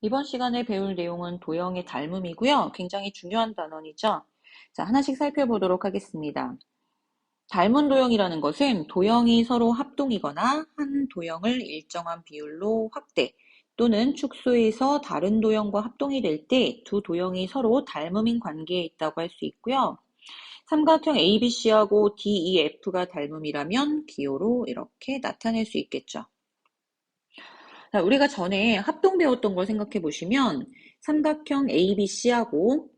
이번 시간에 배울 내용은 도형의 닮음이고요. 굉장히 중요한 단원이죠. 자, 하나씩 살펴보도록 하겠습니다. 닮은 도형이라는 것은 도형이 서로 합동이거나 한 도형을 일정한 비율로 확대 또는 축소해서 다른 도형과 합동이 될 때 두 도형이 서로 닮음인 관계에 있다고 할 수 있고요. 삼각형 ABC하고 DEF가 닮음이라면 기호로 이렇게 나타낼 수 있겠죠. 자, 우리가 전에 합동 배웠던 걸 생각해 보시면 삼각형 ABC하고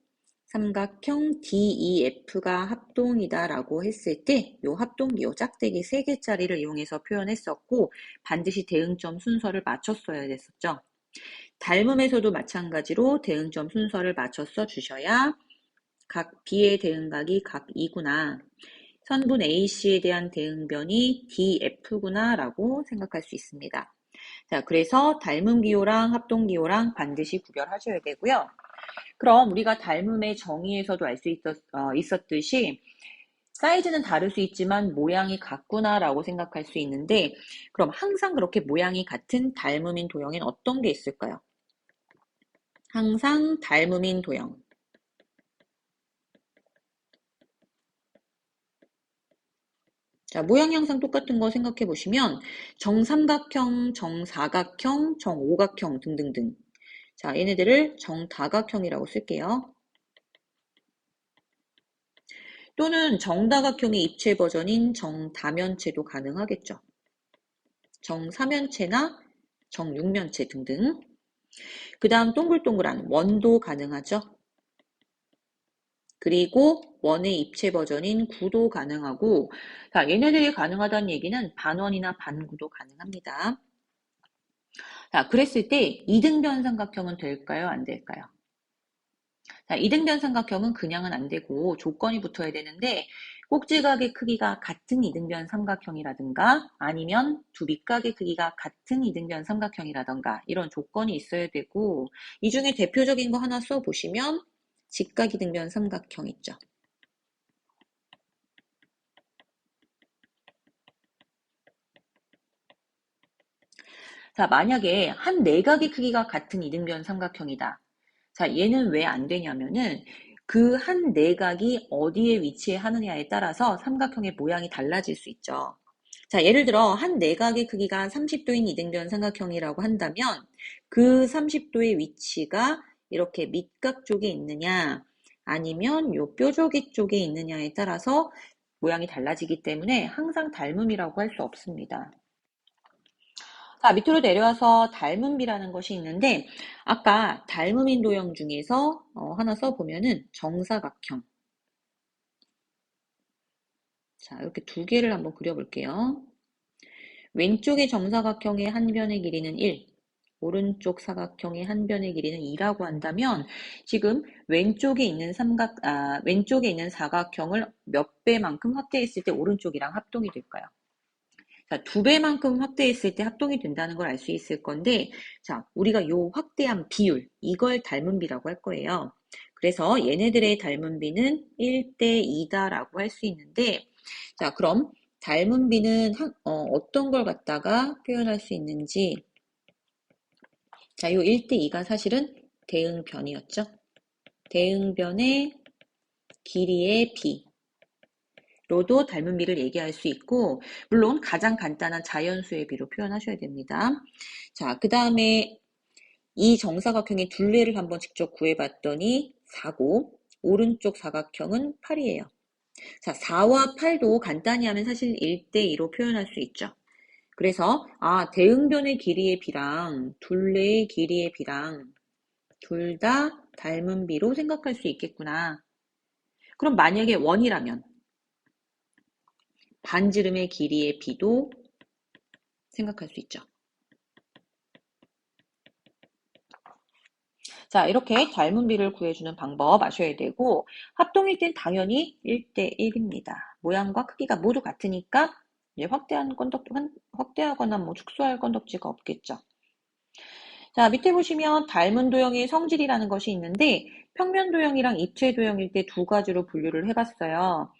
삼각형 DEF가 합동이다라고 했을 때 이 합동기호 짝대기 3개짜리를 이용해서 표현했었고 반드시 대응점 순서를 맞췄어야 됐었죠. 닮음에서도 마찬가지로 대응점 순서를 맞춰서 주셔야 각 B의 대응각이 각 2구나. 선분 AC에 대한 대응변이 DF구나 라고 생각할 수 있습니다. 자, 그래서 닮음 기호랑 합동 기호랑 반드시 구별하셔야 되고요. 그럼 우리가 닮음의 정의에서도 알 수 있었듯이 사이즈는 다를 수 있지만 모양이 같구나라고 생각할 수 있는데 그럼 항상 그렇게 모양이 같은 닮음인 도형엔 어떤 게 있을까요? 항상 닮음인 도형. 자, 모양 형상 똑같은 거 생각해 보시면 정삼각형, 정사각형, 정오각형 등등등. 자, 얘네들을 정다각형이라고 쓸게요. 또는 정다각형의 입체 버전인 정다면체도 가능하겠죠. 정사면체나 정육면체 등등. 그 다음 동글동글한 원도 가능하죠. 그리고 원의 입체 버전인 구도 가능하고 자, 얘네들이 가능하다는 얘기는 반원이나 반구도 가능합니다. 자, 그랬을 때 이등변 삼각형은 될까요? 안 될까요? 자, 이등변 삼각형은 그냥은 안 되고 조건이 붙어야 되는데 꼭지각의 크기가 같은 이등변 삼각형이라든가 아니면 두 밑각의 크기가 같은 이등변 삼각형이라든가 이런 조건이 있어야 되고 이 중에 대표적인 거 하나 써보시면 직각 이등변 삼각형 있죠. 자, 만약에 한 내각의 크기가 같은 이등변 삼각형이다. 자, 얘는 왜 안 되냐면은 그 한 내각이 어디에 위치하느냐에 따라서 삼각형의 모양이 달라질 수 있죠. 자, 예를 들어 한 내각의 크기가 30도인 이등변 삼각형이라고 한다면 그 30도의 위치가 이렇게 밑각 쪽에 있느냐 아니면 요 뾰족이 쪽에 있느냐에 따라서 모양이 달라지기 때문에 항상 닮음이라고 할 수 없습니다. 자, 밑으로 내려와서 닮음비라는 것이 있는데 아까 닮음인 도형 중에서 하나 써보면은 정사각형. 자, 이렇게 두 개를 한번 그려볼게요. 왼쪽의 정사각형의 한 변의 길이는 1, 오른쪽 사각형의 한 변의 길이는 2라고 한다면 지금 왼쪽에 있는 사각형을 몇 배만큼 확대했을 때 오른쪽이랑 합동이 될까요? 자, 두 배만큼 확대했을 때 합동이 된다는 걸 알 수 있을 건데, 자, 우리가 요 확대한 비율, 이걸 닮은 비라고 할 거예요. 그래서 얘네들의 닮은 비는 1대 2다라고 할 수 있는데, 자, 그럼 닮은 비는 어떤 걸 갖다가 표현할 수 있는지, 자, 요 1대 2가 사실은 대응변이었죠. 대응변의 길이의 비. 로도 닮은 비를 얘기할 수 있고 물론 가장 간단한 자연수의 비로 표현하셔야 됩니다. 자, 그 다음에 이 정사각형의 둘레를 한번 직접 구해봤더니 4고 오른쪽 사각형은 8이에요. 자, 4와 8도 간단히 하면 사실 1대2로 표현할 수 있죠. 그래서 대응변의 길이의 비랑 둘레의 길이의 비랑 둘 다 닮은 비로 생각할 수 있겠구나. 그럼 만약에 원이라면 반지름의 길이의 비도 생각할 수 있죠. 자, 이렇게 닮은 비를 구해주는 방법 아셔야 되고 합동일 땐 당연히 1대1입니다. 모양과 크기가 모두 같으니까 이제 확대하거나 뭐 축소할 건덕지가 없겠죠. 자, 밑에 보시면 닮은 도형의 성질이라는 것이 있는데 평면 도형이랑 입체 도형일 때 두 가지로 분류를 해봤어요.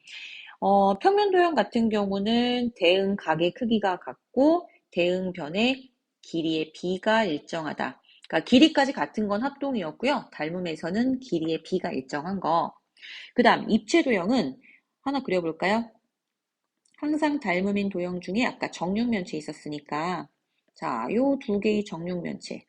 평면 도형 같은 경우는 대응각의 크기가 같고 대응변의 길이의 비가 일정하다. 그러니까 길이까지 같은 건 합동이었고요. 닮음에서는 길이의 b가 일정한 거. 그 다음 입체 도형은 하나 그려볼까요? 항상 닮음인 도형 중에 아까 정육면체 있었으니까 자, 요 두 개의 정육면체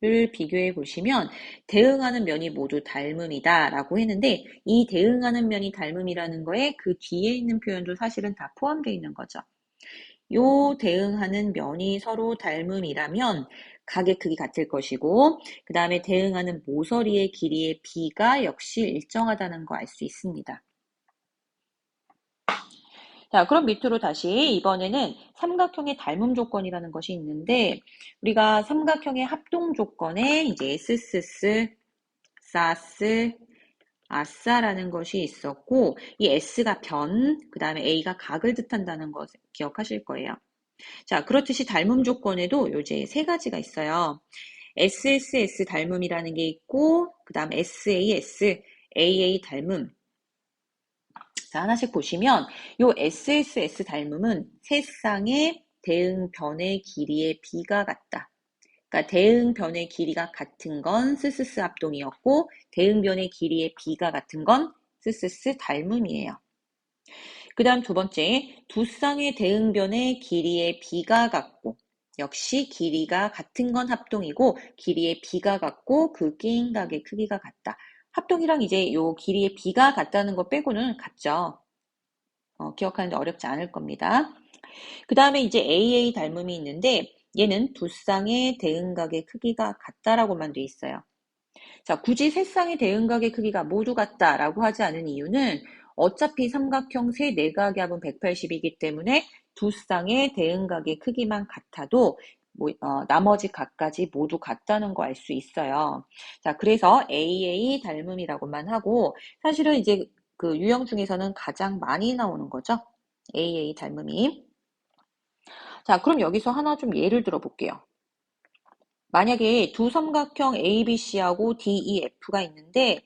를 비교해 보시면 대응하는 면이 모두 닮음이다 라고 했는데 이 대응하는 면이 닮음이라는 거에 그 뒤에 있는 표현도 사실은 다 포함되어 있는 거죠. 요 대응하는 면이 서로 닮음이라면 각의 크기 같을 것이고 그 다음에 대응하는 모서리의 길이의 b가 역시 일정하다는 거 알 수 있습니다. 자, 그럼 밑으로 다시 이번에는 삼각형의 닮음 조건이라는 것이 있는데 우리가 삼각형의 합동 조건에 이제 스스스, 사스, 아싸라는 것이 있었고 이 S가 변, 그 다음에 A가 각을 뜻한다는 것 기억하실 거예요. 자, 그렇듯이 닮음 조건에도 이제 세 가지가 있어요. SSS 닮음이라는 게 있고 그 다음 SAS, AA 닮음. 자, 하나씩 보시면 요 SSS 닮음은 세 쌍의 대응변의 길이의 b가 같다. 그러니까 대응변의 길이가 같은 건 스스스 합동이었고 대응변의 길이의 b가 같은 건 스스스 닮음이에요. 그 다음 두 번째, 두 쌍의 대응변의 길이의 b가 같고 역시 길이가 같은 건 합동이고 길이의 b가 같고 그 게임각의 크기가 같다. 합동이랑 이제 요 길이의 b가 같다는 거 빼고는 같죠. 기억하는데 어렵지 않을 겁니다. 그 다음에 이제 AA 닮음이 있는데 얘는 두 쌍의 대응각의 크기가 같다라고만 돼 있어요. 자, 굳이 세 쌍의 대응각의 크기가 모두 같다라고 하지 않은 이유는 어차피 삼각형 세 내각의 합은 180이기 때문에 두 쌍의 대응각의 크기만 같아도 나머지 각까지 모두 같다는 거 알 수 있어요. 자, 그래서 AA 닮음이라고만 하고 사실은 이제 그 유형 중에서는 가장 많이 나오는 거죠. AA 닮음이. 자, 그럼 여기서 하나 좀 예를 들어 볼게요. 만약에 두 삼각형 ABC하고 DEF가 있는데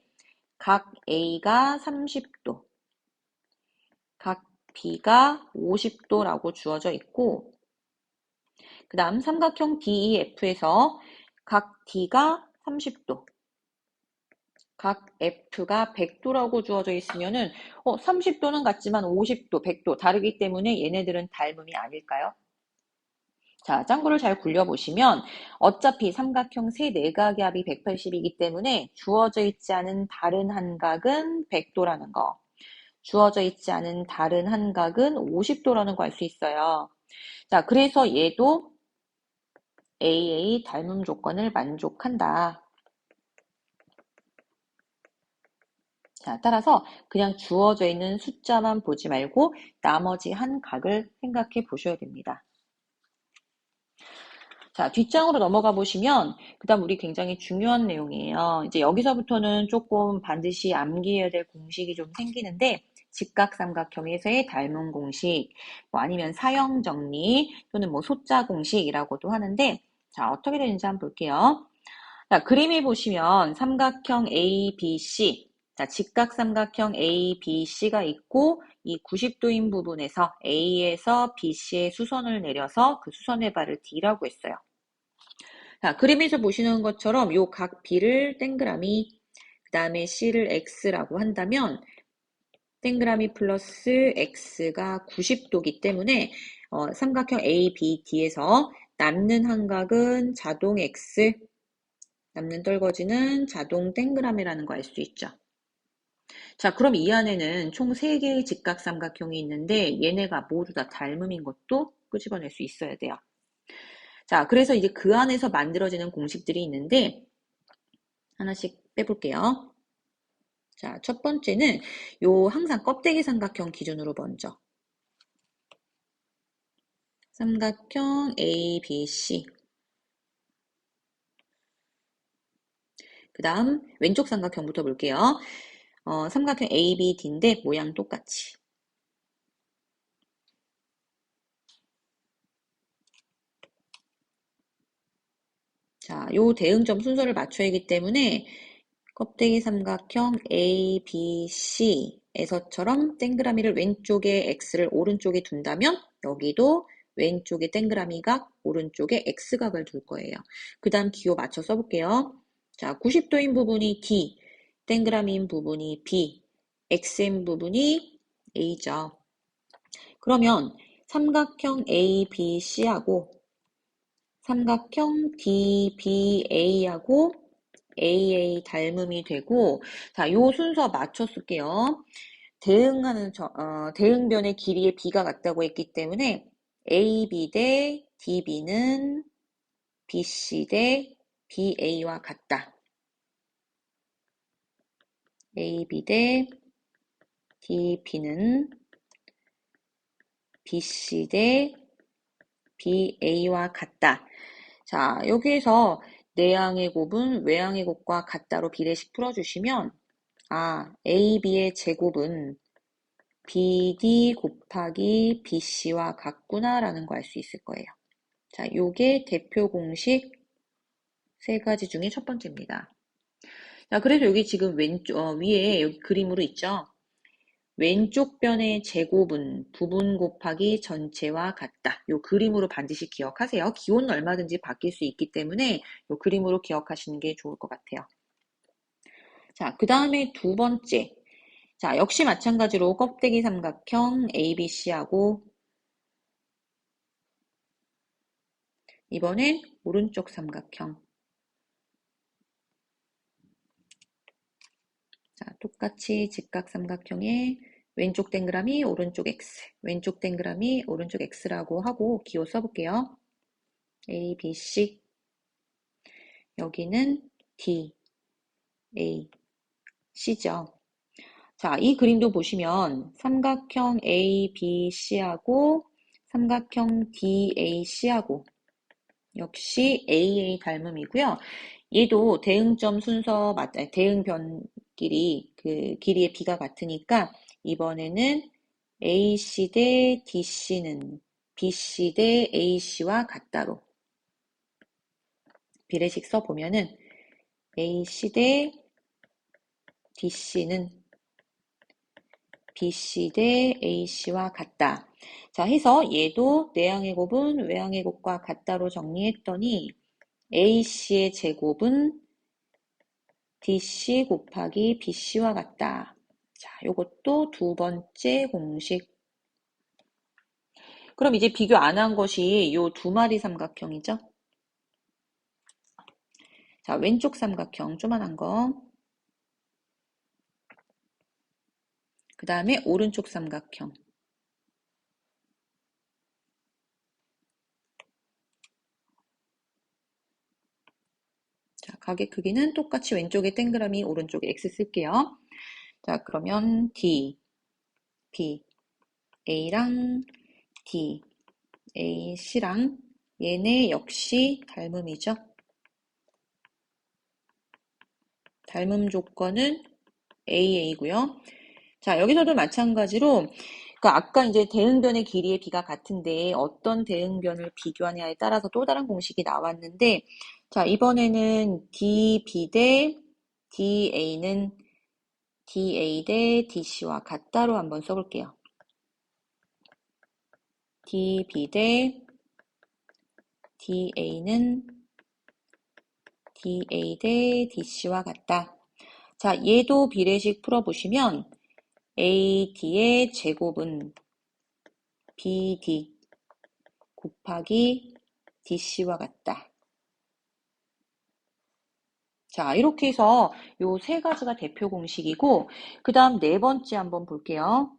각 A가 30도, 각 B가 50도라고 주어져 있고 그 다음 삼각형 DEF에서 각 D가 30도, 각 F가 100도라고 주어져 있으면은 30도는 같지만 50도, 100도 다르기 때문에 얘네들은 닮음이 아닐까요? 자, 짱구를 잘 굴려보시면 어차피 삼각형 세 내각의 합이 180이기 때문에 주어져 있지 않은 다른 한 각은 100도라는 거, 주어져 있지 않은 다른 한 각은 50도라는 거 알 수 있어요. 자, 그래서 얘도 AA 닮음 조건을 만족한다. 자, 따라서 그냥 주어져 있는 숫자만 보지 말고 나머지 한 각을 생각해 보셔야 됩니다. 자, 뒷장으로 넘어가 보시면 그다음 우리 굉장히 중요한 내용이에요. 이제 여기서부터는 조금 반드시 암기해야 될 공식이 좀 생기는데 직각삼각형에서의 닮은 공식, 뭐 아니면 사형 정리 또는 뭐 소자 공식이라고도 하는데 자, 어떻게 되는지 한번 볼게요. 자, 그림을 보시면 삼각형 ABC, 자, 직각삼각형 ABC가 있고 이 90도인 부분에서 A에서 BC의 수선을 내려서 그 수선의 발을 D라고 했어요. 자, 그림에서 보시는 것처럼 요 각 B를 동그라미, 그 다음에 C를 X라고 한다면 동그라미 플러스 X가 90도기 때문에 삼각형 ABD에서 남는 한각은 자동 X, 남는 떨거지는 자동 동그라미라는 거 알 수 있죠. 자, 그럼 이 안에는 총 3개의 직각삼각형이 있는데 얘네가 모두 다 닮음인 것도 끄집어낼 수 있어야 돼요. 자, 그래서 이제 그 안에서 만들어지는 공식들이 있는데 하나씩 빼볼게요. 자, 첫 번째는 요 항상 껍데기 삼각형 기준으로 먼저 삼각형 ABC 그 다음 왼쪽 삼각형부터 볼게요. 삼각형 ABD인데 모양 똑같이 자, 요 대응점 순서를 맞춰야 하기 때문에 껍데기 삼각형 ABC에서처럼 동그라미를 왼쪽에 X를 오른쪽에 둔다면 여기도 왼쪽에 동그라미 각, 오른쪽에 X각을 둘 거예요. 그 다음 기호 맞춰 써볼게요. 자, 90도인 부분이 D, 동그라미인 부분이 B, X인 부분이 A죠. 그러면 삼각형 ABC하고 삼각형 DBA하고 AA 닮음이 되고, 자, 요 순서 맞춰 쓸게요. 대응변의 길이의 B가 같다고 했기 때문에 AB 대 DB는 BC 대 BA와 같다. AB 대 DB는 BC 대 BA와 같다. 자, 여기에서 내항의 곱은 외항의 곱과 같다로 비례식 풀어주시면 AB의 제곱은 BD 곱하기 BC와 같구나라는 거 알 수 있을 거예요. 자, 요게 대표 공식 세 가지 중에 첫 번째입니다. 자, 그래서 여기 지금 위에 여기 그림으로 있죠? 왼쪽 변의 제곱은 부분 곱하기 전체와 같다. 요 그림으로 반드시 기억하세요. 기호는 얼마든지 바뀔 수 있기 때문에 요 그림으로 기억하시는 게 좋을 것 같아요. 자, 그 다음에 두 번째. 자, 역시 마찬가지로 껍데기 삼각형 ABC하고 이번엔 오른쪽 삼각형. 자, 똑같이 직각삼각형의 왼쪽 동그라미, 오른쪽 X, 왼쪽 동그라미, 오른쪽 X라고 하고 기호 써볼게요. A, B, C. 여기는 D, A, C죠. 자, 이 그림도 보시면 삼각형 A, B, C하고 삼각형 D, A, C하고 역시 AA 닮음이고요. 얘도 대응점 순서 대응변 길이 그 길이의 B가 같으니까 이번에는 AC 대 DC는 BC 대 AC와 같다로 비례식 써보면은 AC 대 DC는 BC 대 AC와 같다. 자, 해서 얘도 내항의 곱은 외항의 곱과 같다로 정리했더니 AC의 제곱은 DC 곱하기 BC와 같다. 자, 요것도 두 번째 공식. 그럼 이제 비교 안 한 것이 요 두 마리 삼각형이죠? 자, 왼쪽 삼각형 조만한 거. 그 다음에 오른쪽 삼각형. 자, 가게 크기는 똑같이 왼쪽에 동그라미, 오른쪽에 X 쓸게요. 자, 그러면 D, B, A랑 D, A, C랑 얘네 역시 닮음이죠. 닮음 조건은 AA고요. 자, 여기서도 마찬가지로 아까 이제 대응변의 길이의 B가 같은데 어떤 대응변을 비교하냐에 따라서 또 다른 공식이 나왔는데 자, 이번에는 DB 대 DA는 DA 대 DC와 같다로 한번 써볼게요. DB 대 DA는 DA 대 DC와 같다. 자, 얘도 비례식 풀어보시면 AD의 제곱은 BD 곱하기 DC와 같다. 자, 이렇게 해서 요 세 가지가 대표 공식이고 그 다음 네 번째 한번 볼게요.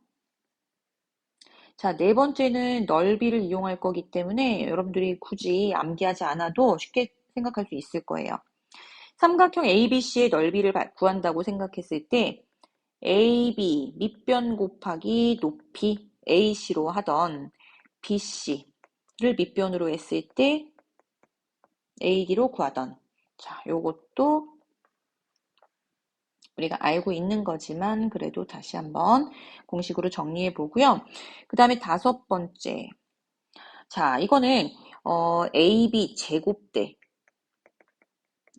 자, 네 번째는 넓이를 이용할 거기 때문에 여러분들이 굳이 암기하지 않아도 쉽게 생각할 수 있을 거예요. 삼각형 ABC의 넓이를 구한다고 생각했을 때 AB 밑변 곱하기 높이 AC로 하던 BC를 밑변으로 했을 때 AD로 구하던 자, 요것도 우리가 알고 있는 거지만 그래도 다시 한번 공식으로 정리해 보고요. 그 다음에 다섯 번째. 자, 이거는 AB 제곱 대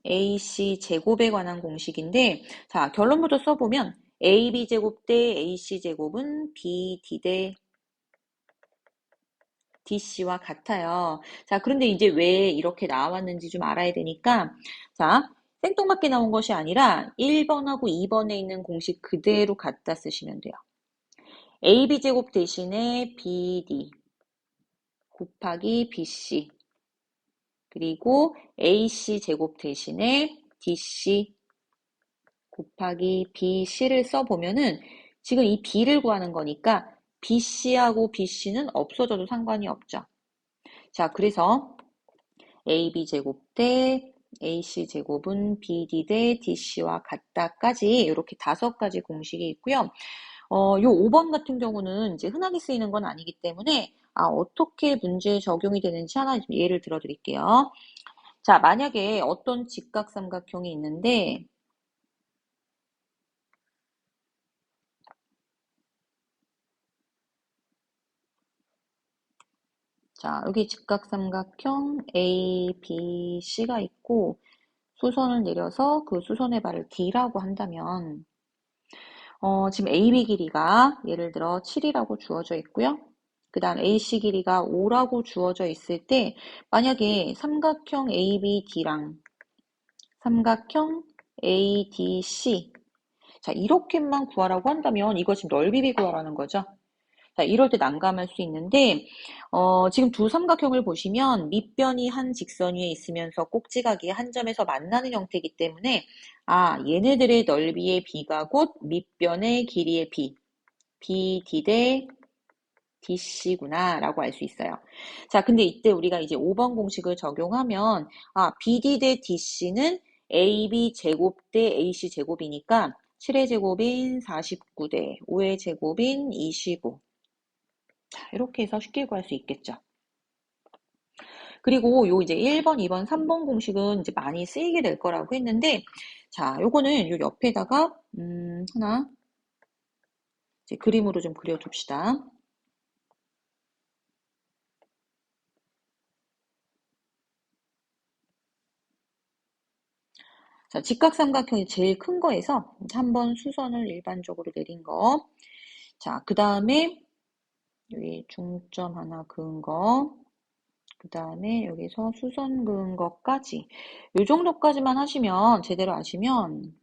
AC 제곱에 관한 공식인데 자, 결론부터 써보면 AB 제곱 대 AC 제곱은 BD 대 DC와 같아요. 자, 그런데 이제 왜 이렇게 나왔는지 좀 알아야 되니까, 자, 생뚱맞게 나온 것이 아니라 1번하고 2번에 있는 공식 그대로 갖다 쓰시면 돼요. AB제곱 대신에 BD 곱하기 BC 그리고 AC제곱 대신에 DC 곱하기 BC를 써보면은 지금 이 B를 구하는 거니까 BC하고 BC는 없어져도 상관이 없죠. 자, 그래서 AB제곱 대 AC제곱은 BD 대 DC와 같다까지 이렇게 5가지 공식이 있고요. 요 5번 같은 경우는 이제 흔하게 쓰이는 건 아니기 때문에 어떻게 문제에 적용이 되는지 하나 좀 예를 들어 드릴게요. 자, 만약에 어떤 직각삼각형이 있는데 자, 여기 직각삼각형 A, B, C가 있고 수선을 내려서 그 수선의 발을 D라고 한다면 지금 AB 길이가 예를 들어 7이라고 주어져 있고요. 그 다음 AC 길이가 5라고 주어져 있을 때 만약에 삼각형 ABD랑 삼각형 ADC 자, 이렇게만 구하라고 한다면 이거 지금 넓이비 구하라는 거죠. 자, 이럴 때 난감할 수 있는데 지금 두 삼각형을 보시면 밑변이 한 직선 위에 있으면서 꼭지각이 한 점에서 만나는 형태이기 때문에 얘네들의 넓이의 b가 곧 밑변의 길이의 b, BD 대 DC구나 라고 알 수 있어요. 자, 근데 이때 우리가 이제 5번 공식을 적용하면 BD 대 DC는 AB 제곱 대 AC 제곱이니까 7의 제곱인 49 대 5의 제곱인 25 자, 이렇게 해서 쉽게 구할 수 있겠죠. 그리고 요 이제 1번, 2번, 3번 공식은 이제 많이 쓰이게 될 거라고 했는데, 자, 요거는 요 옆에다가, 하나, 이제 그림으로 좀 그려둡시다. 자, 직각삼각형이 제일 큰 거에서 한번 수선을 일반적으로 내린 거. 자, 그 다음에 여기 중점 하나 그은 거. 그 다음에 여기서 수선 그은 것까지. 요 정도까지만 하시면, 제대로 아시면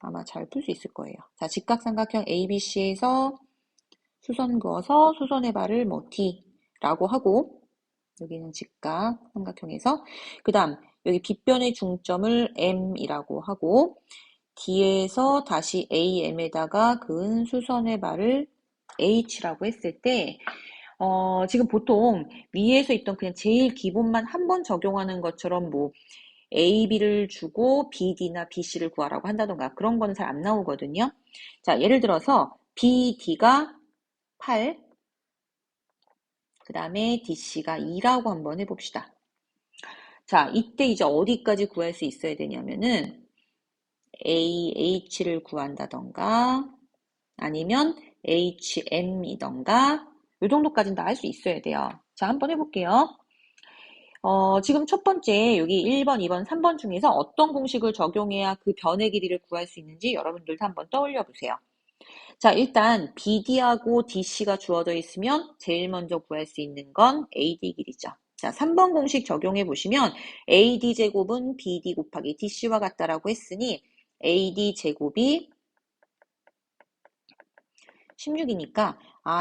아마 잘 풀 수 있을 거예요. 자, 직각삼각형 ABC에서 수선 그어서 수선의 발을 뭐 D라고 하고 여기는 직각삼각형에서 그 다음 여기 빗변의 중점을 M이라고 하고 D에서 다시 AM에다가 그은 수선의 발을 H라고 했을 때 지금 보통 위에서 있던 그냥 제일 기본만 한 번 적용하는 것처럼 뭐 AB를 주고 BD나 BC를 구하라고 한다던가 그런 거는 잘 안 나오거든요. 자, 예를 들어서 BD가 8, 그 다음에 DC가 2라고 한번 해봅시다. 자, 이때 이제 어디까지 구할 수 있어야 되냐면은 AH를 구한다던가 아니면 HM이던가 이 정도까지는 다 할 수 있어야 돼요. 자, 한번 해볼게요. 지금 첫 번째 여기 1번, 2번, 3번 중에서 어떤 공식을 적용해야 그 변의 길이를 구할 수 있는지 여러분들도 한번 떠올려 보세요. 자, 일단 BD하고 DC가 주어져 있으면 제일 먼저 구할 수 있는 건 AD 길이죠. 자, 3번 공식 적용해 보시면 AD 제곱은 BD 곱하기 DC와 같다라고 했으니 AD 제곱이 16이니까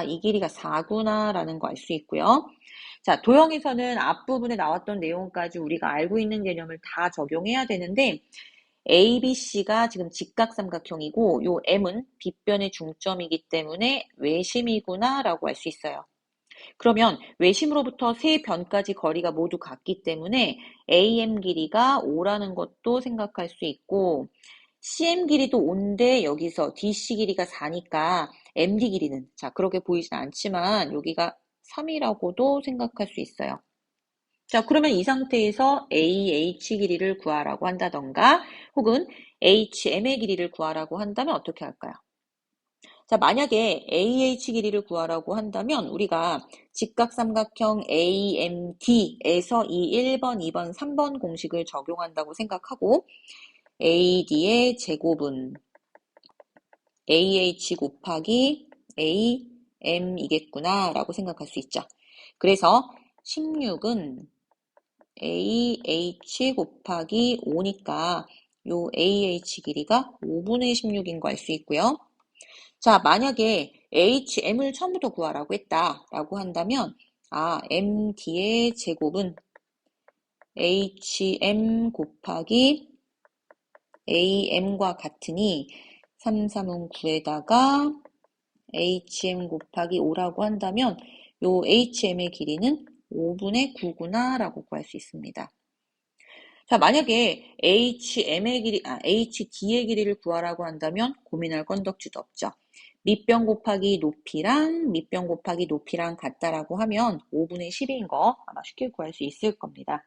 이 길이가 4구나 라는 거 알 수 있고요. 자, 도형에서는 앞부분에 나왔던 내용까지 우리가 알고 있는 개념을 다 적용해야 되는데 ABC가 지금 직각삼각형이고 요 M은 빗변의 중점이기 때문에 외심이구나 라고 할 수 있어요. 그러면 외심으로부터 세 변까지 거리가 모두 같기 때문에 AM 길이가 5라는 것도 생각할 수 있고 CM 길이도 5인데 여기서 DC 길이가 4니까 MD 길이는 자 그렇게 보이진 않지만 여기가 3이라고도 생각할 수 있어요. 자, 그러면 이 상태에서 AH 길이를 구하라고 한다던가 혹은 HM의 길이를 구하라고 한다면 어떻게 할까요? 자, 만약에 AH 길이를 구하라고 한다면 우리가 직각삼각형 AMD에서 이 1번, 2번, 3번 공식을 적용한다고 생각하고 AD의 제곱은 AH 곱하기 AM이겠구나 라고 생각할 수 있죠. 그래서 16은 AH 곱하기 5니까 요 AH 길이가 5분의 16인 거 알 수 있고요. 자, 만약에 HM을 처음부터 구하라고 했다라고 한다면 MD의 제곱은 HM 곱하기 AM과 같으니 3, 3은 9에다가 HM 곱하기 5라고 한다면 요 HM의 길이는 5분의 9구나 라고 구할 수 있습니다. 자, 만약에 HD의 길이를 구하라고 한다면 고민할 건덕지도 없죠. 밑변 곱하기 높이랑 밑변 곱하기 높이랑 같다라고 하면 5분의 12인 거 아마 쉽게 구할 수 있을 겁니다.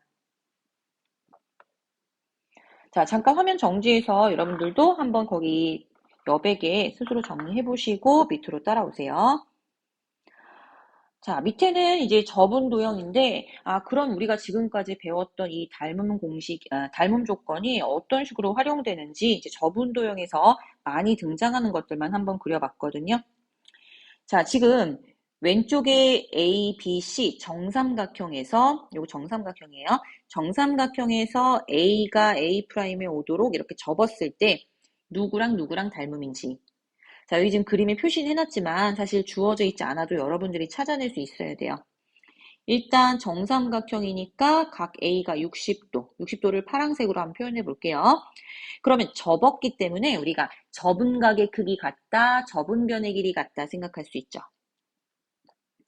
자, 잠깐 화면 정지해서 여러분들도 한번 거기 여백에 스스로 정리해 보시고 밑으로 따라오세요. 자, 밑에는 이제 접은 도형인데, 그럼 우리가 지금까지 배웠던 이 닮음 공식, 닮음 조건이 어떤 식으로 활용되는지 이제 접은 도형에서 많이 등장하는 것들만 한번 그려봤거든요. 자, 지금 왼쪽에 A, B, C 정삼각형에서, 요거 정삼각형이에요. 정삼각형에서 A가 A'에 오도록 이렇게 접었을 때 누구랑 누구랑 닮음인지. 자, 여기 지금 그림에 표시는 해놨지만 사실 주어져 있지 않아도 여러분들이 찾아낼 수 있어야 돼요. 일단 정삼각형이니까 각 A가 60도, 60도를 파란색으로 한번 표현해 볼게요. 그러면 접었기 때문에 우리가 접은 각의 크기 같다, 접은 변의 길이 같다 생각할 수 있죠.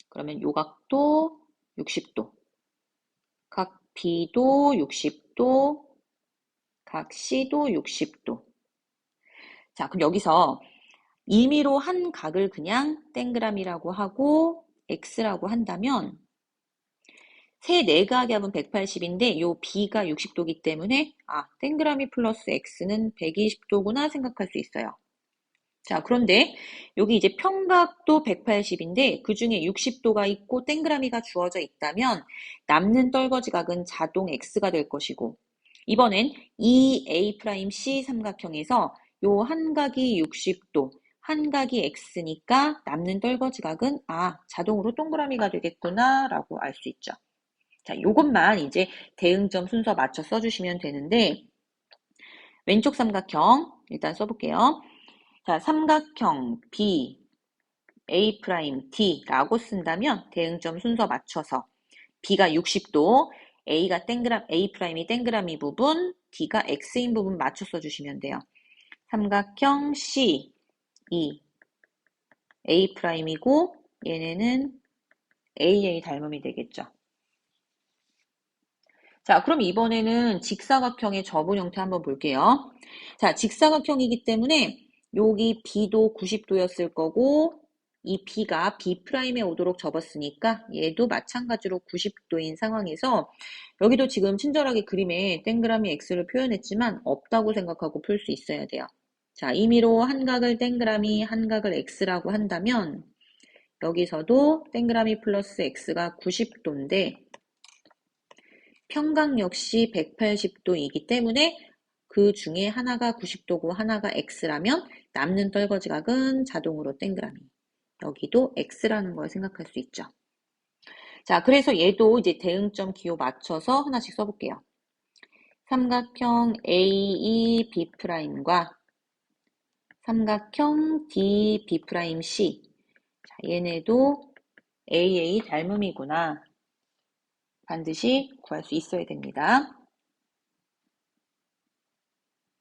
그러면 요 각도 60도, 각 B도 60도, 각 C도 60도. 자, 그럼 여기서 임의로 한 각을 그냥 동그라미라고 하고 X라고 한다면 세 내각의 합은 180인데 요 B가 60도기 때문에 동그라미 플러스 X는 120도구나 생각할 수 있어요. 자, 그런데 여기 이제 평각도 180인데 그 중에 60도가 있고 동그라미가 주어져 있다면 남는 떨거지각은 자동 X가 될 것이고 이번엔 EA'C 삼각형에서 요 한 각이 60도, 한 각이 X니까 남는 떨거지각은 자동으로 동그라미가 되겠구나 라고 알 수 있죠. 자, 요것만 이제 대응점 순서 맞춰 써주시면 되는데 왼쪽 삼각형 일단 써볼게요. 자, 삼각형 B, A'D라고 쓴다면 대응점 순서 맞춰서 B가 60도, A'가 A'이 동그라미 부분, D가 X인 부분 맞춰 써주시면 돼요. 삼각형 C, E, A'이고 얘네는 AA 닮음이 되겠죠. 자, 그럼 이번에는 직사각형의 접은 형태 한번 볼게요. 자, 직사각형이기 때문에 여기 B도 90도였을 거고 이 B가 B'에 오도록 접었으니까 얘도 마찬가지로 90도인 상황에서 여기도 지금 친절하게 그림에 동그라미 X를 표현했지만 없다고 생각하고 풀 수 있어야 돼요. 자, 임의로 한 각을 동그라미, 한 각을 X라고 한다면 여기서도 동그라미 플러스 X가 90도인데 평각 역시 180도이기 때문에 그 중에 하나가 90도고 하나가 X라면 남는 떨거지각은 자동으로 동그라미. 여기도 X라는 걸 생각할 수 있죠. 자, 그래서 얘도 이제 대응점 기호 맞춰서 하나씩 써볼게요. 삼각형 AEB'과 삼각형 DB'C. 자, 얘네도 AA 닮음이구나. 반드시 구할 수 있어야 됩니다.